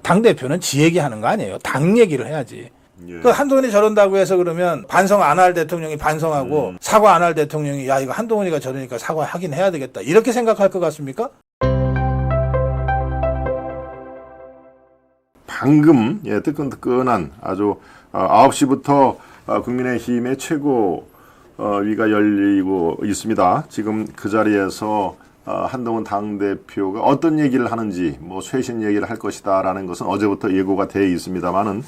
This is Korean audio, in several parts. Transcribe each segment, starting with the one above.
당대표는 지 얘기하는 거 아니에요. 당 얘기를 해야지. 예. 그 한동훈이 저런다고 해서 그러면 반성 안 할 대통령이 반성하고 사과 안 할 대통령이 야 이거 한동훈이가 저러니까 사과하긴 해야 되겠다. 이렇게 생각할 것 같습니까? 방금 뜨끈뜨끈한 아주 9시부터 국민의힘의 최고위가 열리고 있습니다. 지금 그 자리에서 한동훈 당대표가 어떤 얘기를 하는지 뭐 쇄신 얘기를 할 것이다라는 것은 어제부터 예고가 되어 있습니다만은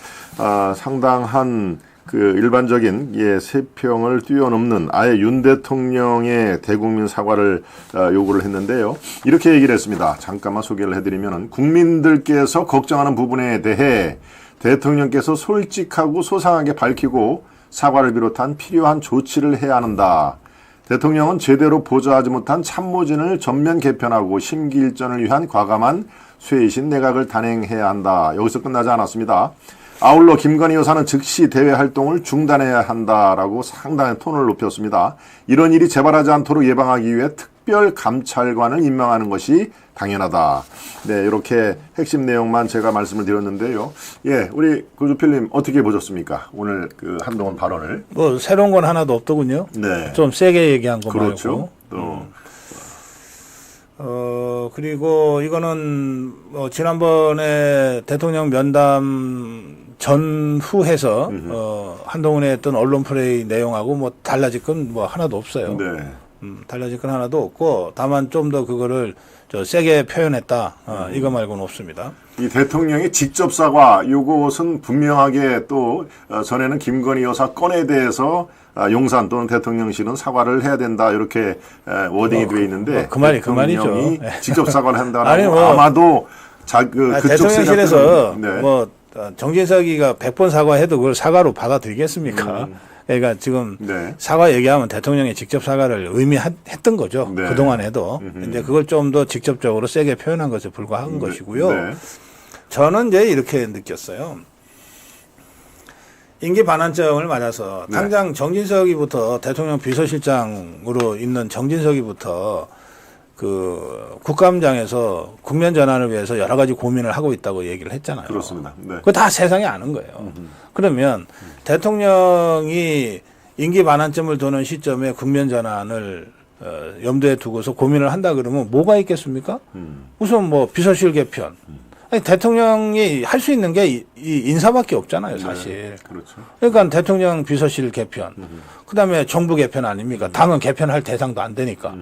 상당한 그 일반적인 세평을 뛰어넘는 아예 윤 대통령의 대국민 사과를 요구를 했는데요. 이렇게 얘기를 했습니다. 잠깐만 소개를 해드리면은 국민들께서 걱정하는 부분에 대해 대통령께서 솔직하고 소상하게 밝히고 사과를 비롯한 필요한 조치를 해야 한다. 대통령은 제대로 보좌하지 못한 참모진을 전면 개편하고 심기일전을 위한 과감한 쇄신 내각을 단행해야 한다. 여기서 끝나지 않았습니다. 아울러 김건희 여사는 즉시 대외 활동을 중단해야 한다라고 상당한 톤을 높였습니다. 이런 일이 재발하지 않도록 예방하기 위해 특별 감찰관을 임명하는 것이 당연하다. 네, 이렇게 핵심 내용만 제가 말씀을 드렸는데요. 예, 우리 고주필님 어떻게 보셨습니까? 오늘 그 한동훈 발언을. 뭐 새로운 건 하나도 없더군요. 네. 좀 세게 얘기한 거 그렇죠. 말고. 그리고 이거는 지난번에 대통령 면담 전후해서 한동훈의 했던 언론 플레이 내용하고 뭐 달라질 건 뭐 하나도 없어요. 네. 달라질 건 하나도 없고 다만 좀 더 그거를 세게 표현했다. 이거 말고는 없습니다. 이 대통령의 직접 사과 요것은 분명하게 또 전에는 김건희 여사 건에 대해서 용산 또는 대통령실은 사과를 해야 된다 이렇게 워딩이 되어 있는데 그 말이 그 말이죠. 직접 사과를 한다는 아니, 아마도 그쪽 대통령실에서 네. 뭐 정진석이가 100번 사과해도 그걸 사과로 받아들이겠습니까? 그러니까 지금 네. 사과 얘기하면 대통령이 직접 사과를 의미했던 거죠. 네. 그동안 해도. 근데 그걸 좀 더 직접적으로 세게 표현한 것에 불과한 것이고요. 네. 저는 이제 이렇게 느꼈어요. 임기 반환점을 맞아서 네. 당장 정진석이부터 대통령 비서실장으로 있는 정진석이부터 그 국감장에서 국면 전환을 위해서 여러 가지 고민을 하고 있다고 얘기를 했잖아요. 그렇습니다. 네. 그거 다 세상에 아는 거예요. 그러면 대통령이 임기 반환점을 도는 시점에 국면 전환을 염두에 두고서 고민을 한다 그러면 뭐가 있겠습니까? 우선 뭐 비서실 개편. 아니, 대통령이 할 수 있는 게 이 인사밖에 없잖아요, 사실. 네. 그렇죠. 그러니까 대통령 비서실 개편. 그다음에 정부 개편 아닙니까? 당은 개편할 대상도 안 되니까.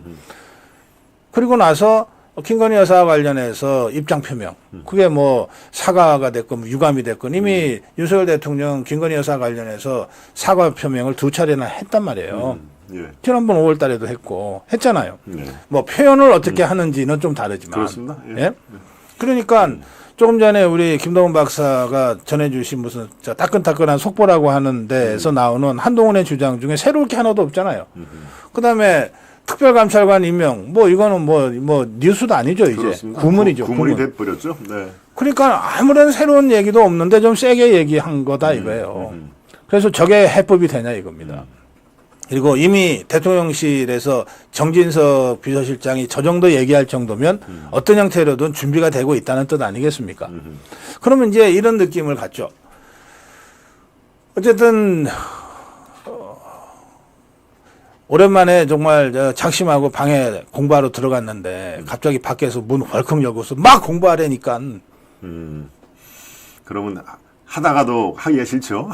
그리고 나서 김건희 여사 관련해서 입장 표명. 그게 뭐 사과가 됐건 유감이 됐건 이미 윤석열 대통령 김건희 여사 관련해서 사과 표명을 2차례나 했단 말이에요. 예. 지난번 5월 달에도 했고 했잖아요. 네. 뭐 표현을 어떻게 하는지는 좀 다르지만. 그렇습니다. 예. 예? 그러니까 조금 전에 우리 김동훈 박사가 전해주신 무슨 따끈따끈한 속보라고 하는 데에서 나오는 한동훈의 주장 중에 새로울 게 하나도 없잖아요. 그다음에 특별감찰관 임명, 뭐 이거는 뭐 뉴스도 아니죠, 이제. 그렇습니다. 구문이죠. 구문이 구문. 돼버렸죠. 네. 그러니까 아무런 새로운 얘기도 없는데 좀 세게 얘기한 거다 이거예요. 그래서 저게 해법이 되냐 이겁니다. 그리고 이미 대통령실에서 정진석 비서실장이 저 정도 얘기할 정도면 어떤 형태로든 준비가 되고 있다는 뜻 아니겠습니까? 그러면 이제 이런 느낌을 갖죠. 어쨌든 오랜만에 정말 작심하고 방에 공부하러 들어갔는데 갑자기 밖에서 문 벌컥 열고서 막 공부하려니까 그러면 하다가도 하기가 싫죠.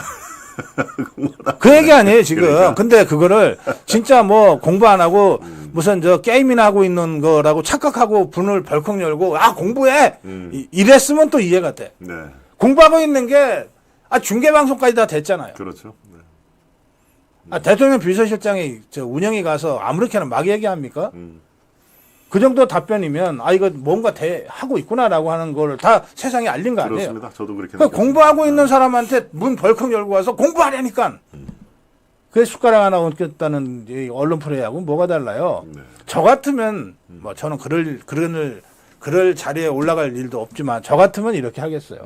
그 얘기 아니에요 지금. 그러니까. 근데 그거를 진짜 뭐 공부 안 하고 무슨 게임이나 하고 있는 거라고 착각하고 문을 벌컥 열고 공부해 이랬으면 또 이해가 돼. 네. 공부하고 있는 게 중계 방송까지 다 됐잖아요. 그렇죠. 네. 대통령 비서실장이 운영이 가서 아무렇게나 막 얘기합니까? 그 정도 답변이면 이거 뭔가 하고 있구나라고 하는 걸 다 세상에 알린 거 아니에요? 그렇습니다. 저도 그렇게 그러니까 공부하고 있는 사람한테 문 벌컥 열고 와서 공부하려니까 그게 숟가락 하나 얹겠다는 이 언론 플레이하고 뭐가 달라요? 네. 저 같으면 뭐 저는 그럴 자리에 올라갈 일도 없지만 저 같으면 이렇게 하겠어요.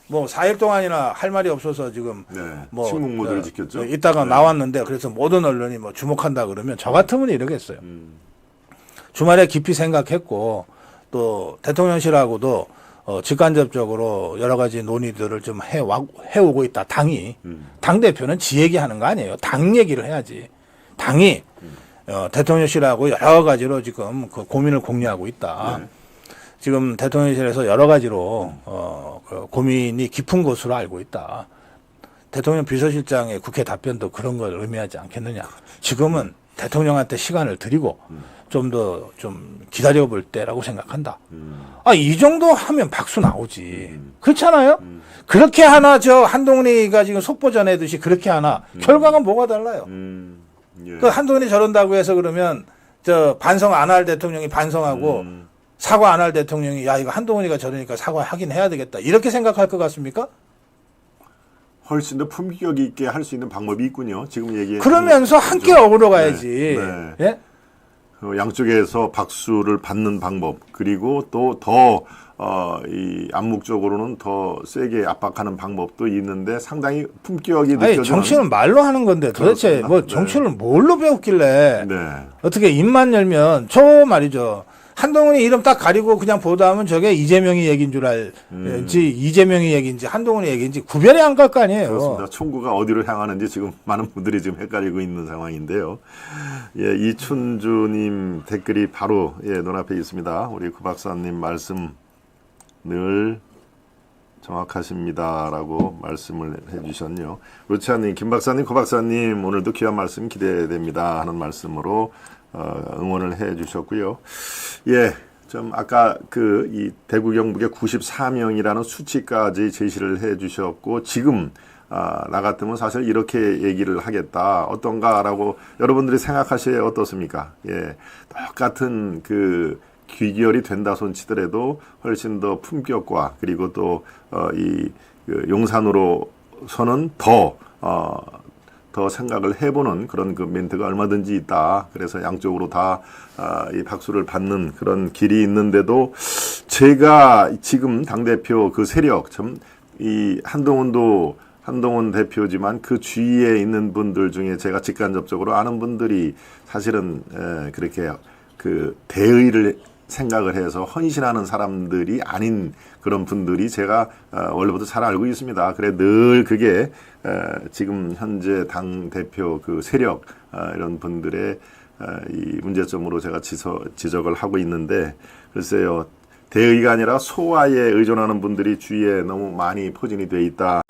뭐 4일 동안이나 할 말이 없어서 지금 네. 뭐 침묵 모드를 지켰죠. 이따가 네. 나왔는데 그래서 모든 언론이 뭐 주목한다 그러면 저 같으면 이러겠어요. 주말에 깊이 생각했고 또 대통령실하고도 직간접적으로 여러 가지 논의들을 좀 해오고 있다. 당이. 당대표는 지 얘기하는 거 아니에요. 당 얘기를 해야지. 당이 대통령실하고 여러 가지로 지금 그 고민을 공유하고 있다. 네. 지금 대통령실에서 여러 가지로 그 고민이 깊은 것으로 알고 있다. 대통령 비서실장의 국회 답변도 그런 걸 의미하지 않겠느냐. 지금은 대통령한테 시간을 드리고 좀 더 좀 기다려볼 때라고 생각한다. 이 정도 하면 박수 나오지. 그렇잖아요? 그렇게 하나 한동훈이가 지금 속보 전해듯이 그렇게 하나 결과가 뭐가 달라요? 예. 그 한동훈이 저런다고 해서 그러면 반성 안 할 대통령이 반성하고 사과 안 할 대통령이 야 이거 한동훈이가 저러니까 사과하긴 해야 되겠다. 이렇게 생각할 것 같습니까? 훨씬 더 품격 있게 할 수 있는 방법이 있군요. 지금 얘기해. 그러면서 함께 어우러 가야지. 네. 예? 양쪽에서 박수를 받는 방법, 그리고 또 더 이 암묵적으로는 더 세게 압박하는 방법도 있는데 상당히 품격이 느껴지는. 정치는 말로 하는 건데 도대체 그렇습니다. 뭐 정치를 뭘로 배웠길래 네. 어떻게 입만 열면 저 말이죠. 한동훈이 이름 딱 가리고 그냥 보다 하면 저게 이재명이 얘기인 줄 알지 이재명이 얘기인지 한동훈이 얘기인지 구별이 안 갈 거 아니에요. 그렇습니다. 총구가 어디로 향하는지 지금 많은 분들이 지금 헷갈리고 있는 상황인데요. 예, 이춘주님 댓글이 바로 눈앞에 있습니다. 우리 구 박사님 말씀 늘 정확하십니다라고 말씀을 해주셨네요. 루치아님, 김 박사님, 구 박사님 오늘도 귀한 말씀 기대됩니다 하는 말씀으로 응원을 해주셨고요. 예, 좀 아까 이 대구 경북의 94명이라는 수치까지 제시를 해주셨고 지금 나 같으면 사실 이렇게 얘기를 하겠다 어떤가라고 여러분들이 생각하시에 어떻습니까? 예, 똑같은 귀결이 된다 손치더라도 훨씬 더 품격과 그리고 또 용산으로서는 더 생각을 해보는 그런 멘트가 얼마든지 있다. 그래서 양쪽으로 다 이 박수를 받는 그런 길이 있는데도 제가 지금 당대표 세력, 이 한동훈 대표지만 그 주위에 있는 분들 중에 제가 직간접적으로 아는 분들이 사실은 그렇게 대의를 생각을 해서 헌신하는 사람들이 아닌 그런 분들이 제가 원래부터 잘 알고 있습니다. 그래 늘 그게 지금 현재 당 대표 세력 이런 분들의 이 문제점으로 제가 지적을 하고 있는데 글쎄요 대의가 아니라 소화에 의존하는 분들이 주위에 너무 많이 포진이 돼 있다.